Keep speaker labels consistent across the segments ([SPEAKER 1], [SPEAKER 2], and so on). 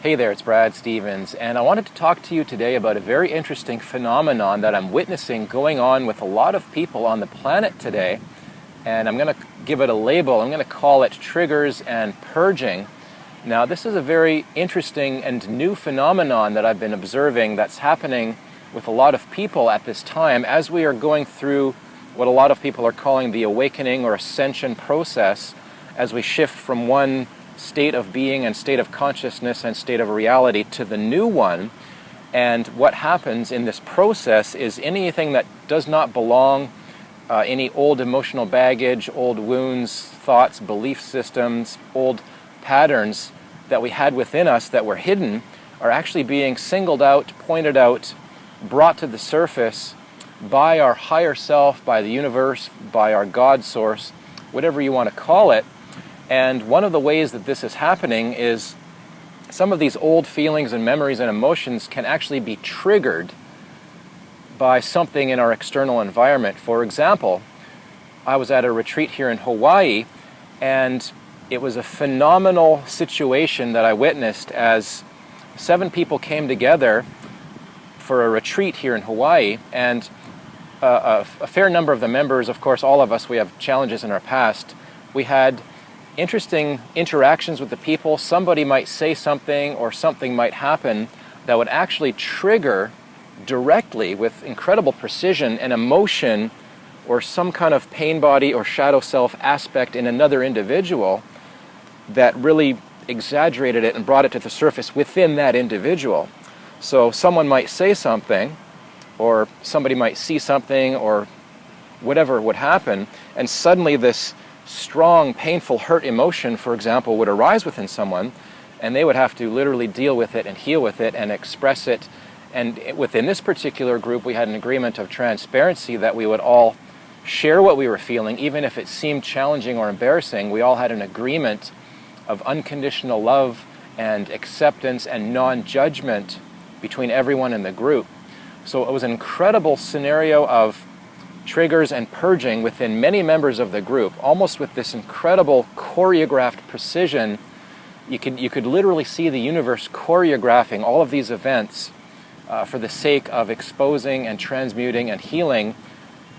[SPEAKER 1] Hey there, it's Brad Stevens, and I wanted to talk to you today about a very interesting phenomenon that I'm witnessing going on with a lot of people on the planet today. And I'm going to give it a label. I'm going to call it triggers and purging. Now, this is a very interesting and new phenomenon that I've been observing that's happening with a lot of people at this time as we are going through what a lot of people are calling the awakening or ascension process, as we shift from one state of being and state of consciousness and state of reality to the new one. And what happens in this process is anything that does not belong, any old emotional baggage, old wounds, thoughts, belief systems, old patterns that we had within us that were hidden, are actually being singled out, pointed out, brought to the surface by our higher self, by the universe, by our God source, whatever you want to call it. And one of the ways that this is happening is some of these old feelings and memories and emotions can actually be triggered by something in our external environment. For example, I was at a retreat here in Hawaii, and it was a phenomenal situation that I witnessed as 7 people came together for a retreat here in Hawaii, and a fair number of the members, of course, all of us, we have challenges in our past. We had interesting interactions with the people. Somebody might say something or something might happen that would actually trigger directly with incredible precision an emotion or some kind of pain body or shadow self aspect in another individual that really exaggerated it and brought it to the surface within that individual. So someone might say something, or somebody might see something, or whatever would happen, and suddenly this strong, painful, hurt emotion, for example, would arise within someone, and they would have to literally deal with it and heal with it and express it. And within this particular group, we had an agreement of transparency that we would all share what we were feeling, even if it seemed challenging or embarrassing. We all had an agreement of unconditional love and acceptance and non-judgment between everyone in the group. So it was an incredible scenario of triggers and purging within many members of the group, almost with this incredible choreographed precision. You could literally see the universe choreographing all of these events for the sake of exposing and transmuting and healing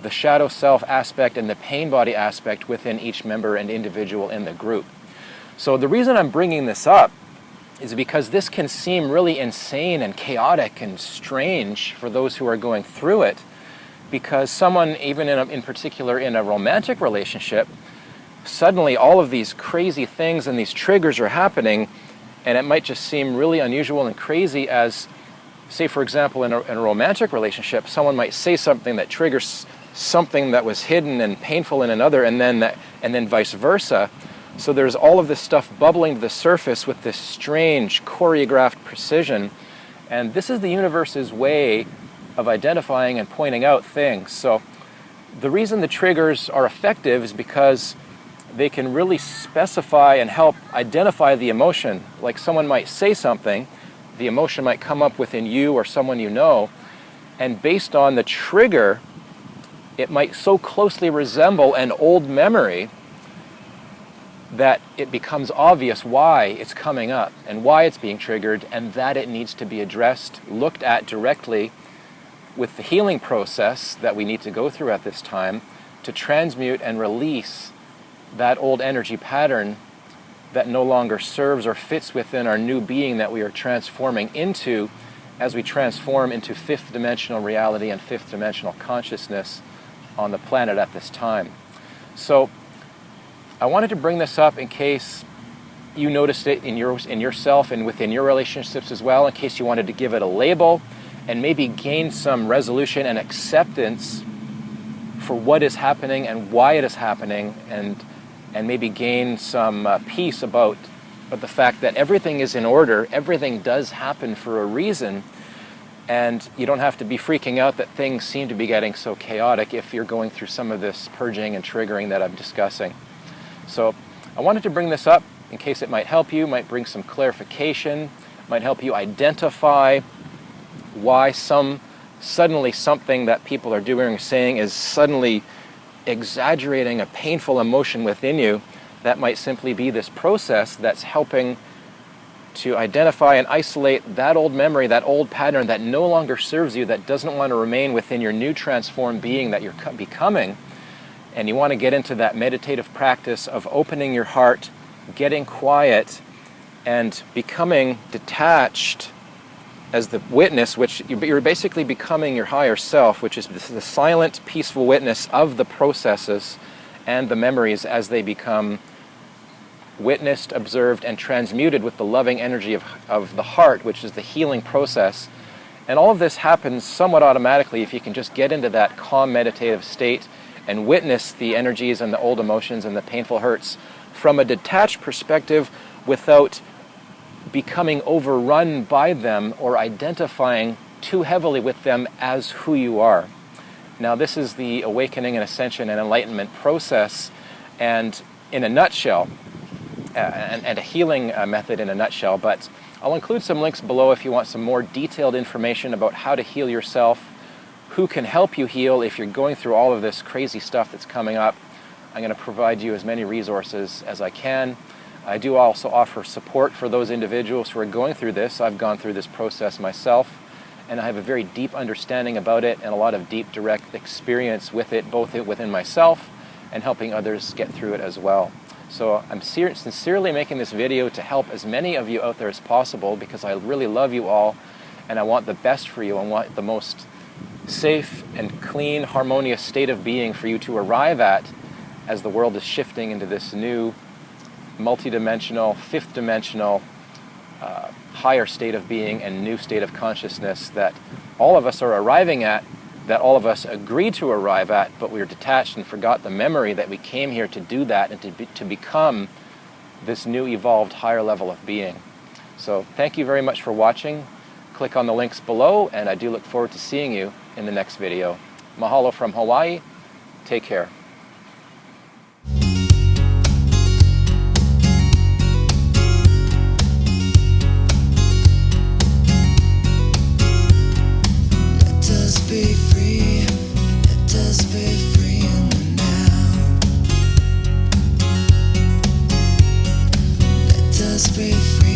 [SPEAKER 1] the shadow self aspect and the pain body aspect within each member and individual in the group. So the reason I'm bringing this up is because this can seem really insane and chaotic and strange for those who are going through it, because someone, even in particular in a romantic relationship, suddenly all of these crazy things and these triggers are happening, and it might just seem really unusual and crazy as, say, for example, in a romantic relationship, someone might say something that triggers something that was hidden and painful in another, and then vice versa. So there's all of this stuff bubbling to the surface with this strange choreographed precision, and this is the universe's way of identifying and pointing out things. So the reason the triggers are effective is because they can really specify and help identify the emotion. Like someone might say something, the emotion might come up within you or someone you know, and based on the trigger, it might so closely resemble an old memory that it becomes obvious why it's coming up and why it's being triggered, and that it needs to be addressed, looked at directly with the healing process that we need to go through at this time to transmute and release that old energy pattern that no longer serves or fits within our new being that we are transforming into as we transform into 5th dimensional reality and 5th dimensional consciousness on the planet at this time. So I wanted to bring this up in case you noticed it in yourself and within your relationships as well, in case you wanted to give it a label and maybe gain some resolution and acceptance for what is happening and why it is happening, and maybe gain some peace about the fact that everything is in order, everything does happen for a reason, and you don't have to be freaking out that things seem to be getting so chaotic if you're going through some of this purging and triggering that I'm discussing. So I wanted to bring this up in case it might help you, might bring some clarification, might help you identify why suddenly something that people are doing or saying is suddenly exaggerating a painful emotion within you. That might simply be this process that's helping to identify and isolate that old memory, that old pattern that no longer serves you, that doesn't want to remain within your new transformed being that you're becoming. And you want to get into that meditative practice of opening your heart, getting quiet, and becoming detached as the witness, which you're basically becoming your higher self, which is the silent, peaceful witness of the processes and the memories as they become witnessed, observed, and transmuted with the loving energy of the heart, which is the healing process. And all of this happens somewhat automatically if you can just get into that calm meditative state and witness the energies and the old emotions and the painful hurts from a detached perspective without becoming overrun by them or identifying too heavily with them as who you are. Now, this is the awakening and ascension and enlightenment process, and in a nutshell, and a healing method in a nutshell, but I'll include some links below if you want some more detailed information about how to heal yourself, who can help you heal if you're going through all of this crazy stuff that's coming up. I'm going to provide you as many resources as I can. I do also offer support for those individuals who are going through this. I've gone through this process myself, and I have a very deep understanding about it and a lot of deep, direct experience with it, both within myself and helping others get through it as well. So I'm sincerely making this video to help as many of you out there as possible, because I really love you all and I want the best for you. I want the most safe and clean, harmonious state of being for you to arrive at as the world is shifting into this new multidimensional, fifth dimensional, higher state of being and new state of consciousness that all of us are arriving at, that all of us agreed to arrive at, but we were detached and forgot the memory that we came here to do that and to become this new evolved higher level of being. So thank you very much for watching. Click on the links below, and I do look forward to seeing you in the next video. Mahalo from Hawaii. Take care.
[SPEAKER 2] Be free, let us be free in the now. Let us be free.